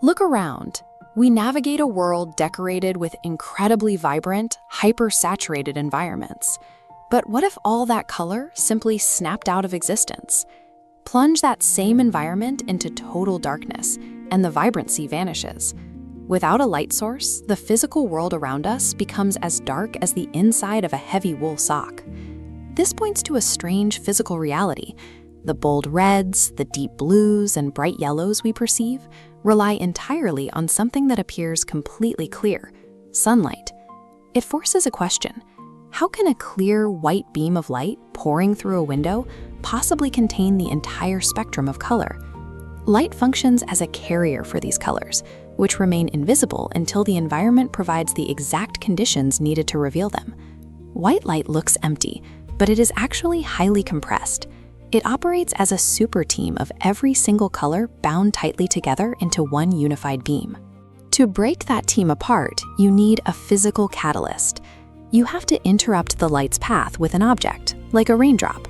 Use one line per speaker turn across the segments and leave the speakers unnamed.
Look around. We navigate a world decorated with incredibly vibrant, hyper-saturated environments. But what if all that color simply snapped out of existence? Plunge that same environment into total darkness, and the vibrancy vanishes. Without a light source, the physical world around us becomes as dark as the inside of a heavy wool sock. This points to a strange physical reality. The bold reds, the deep blues, and bright yellows we perceive rely entirely on something that appears completely clear: sunlight. It forces a question. How can a clear, white beam of light pouring through a window possibly contain the entire spectrum of color? Light functions as a carrier for these colors, which remain invisible until the environment provides the exact conditions needed to reveal them. White light looks empty, but it is actually highly compressed. It operates as a super team of every single color bound tightly together into one unified beam. To break that team apart, you need a physical catalyst. You have to interrupt the light's path with an object, like a raindrop.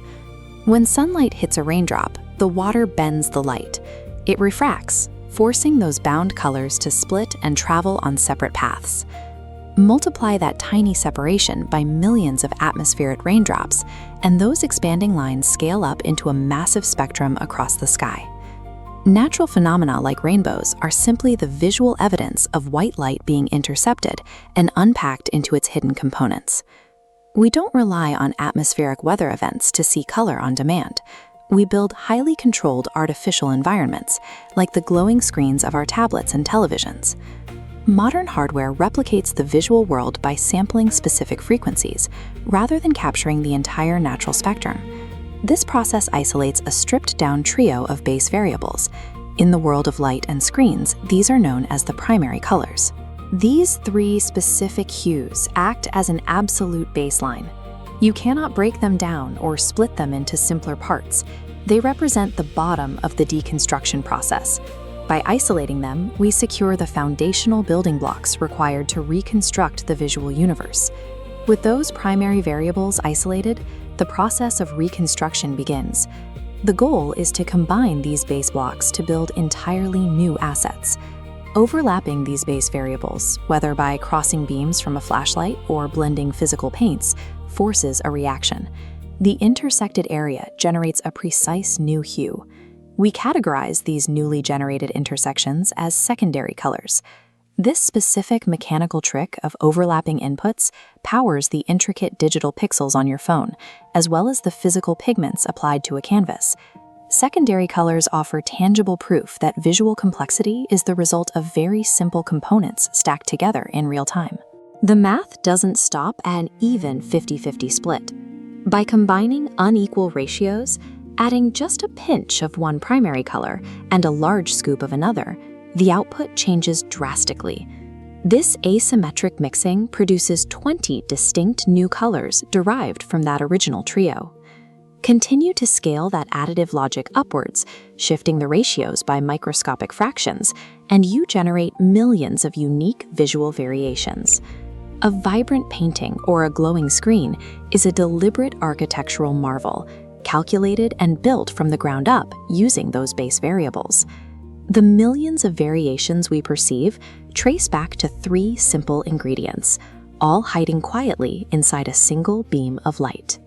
When sunlight hits a raindrop, the water bends the light. It refracts, forcing those bound colors to split and travel on separate paths. Multiply that tiny separation by millions of atmospheric raindrops, and those expanding lines scale up into a massive spectrum across the sky. Natural phenomena like rainbows are simply the visual evidence of white light being intercepted and unpacked into its hidden components. We don't rely on atmospheric weather events to see color on demand. We build highly controlled artificial environments, like the glowing screens of our tablets and televisions. Modern hardware replicates the visual world by sampling specific frequencies, rather than capturing the entire natural spectrum. This process isolates a stripped-down trio of base variables. In the world of light and screens, these are known as the primary colors. These three specific hues act as an absolute baseline. You cannot break them down or split them into simpler parts. They represent the bottom of the deconstruction process. By isolating them, we secure the foundational building blocks required to reconstruct the visual universe. With those primary variables isolated, the process of reconstruction begins. The goal is to combine these base blocks to build entirely new assets. Overlapping these base variables, whether by crossing beams from a flashlight or blending physical paints, forces a reaction. The intersected area generates a precise new hue. We categorize these newly generated intersections as secondary colors. This specific mechanical trick of overlapping inputs powers the intricate digital pixels on your phone, as well as the physical pigments applied to a canvas. Secondary colors offer tangible proof that visual complexity is the result of very simple components stacked together in real time. The math doesn't stop at an even 50-50 split. By combining unequal ratios, adding just a pinch of one primary color and a large scoop of another, the output changes drastically. This asymmetric mixing produces 20 distinct new colors derived from that original trio. Continue to scale that additive logic upwards, shifting the ratios by microscopic fractions, and you generate millions of unique visual variations. A vibrant painting or a glowing screen is a deliberate architectural marvel, calculated and built from the ground up using those base variables. The millions of variations we perceive trace back to three simple ingredients, all hiding quietly inside a single beam of light.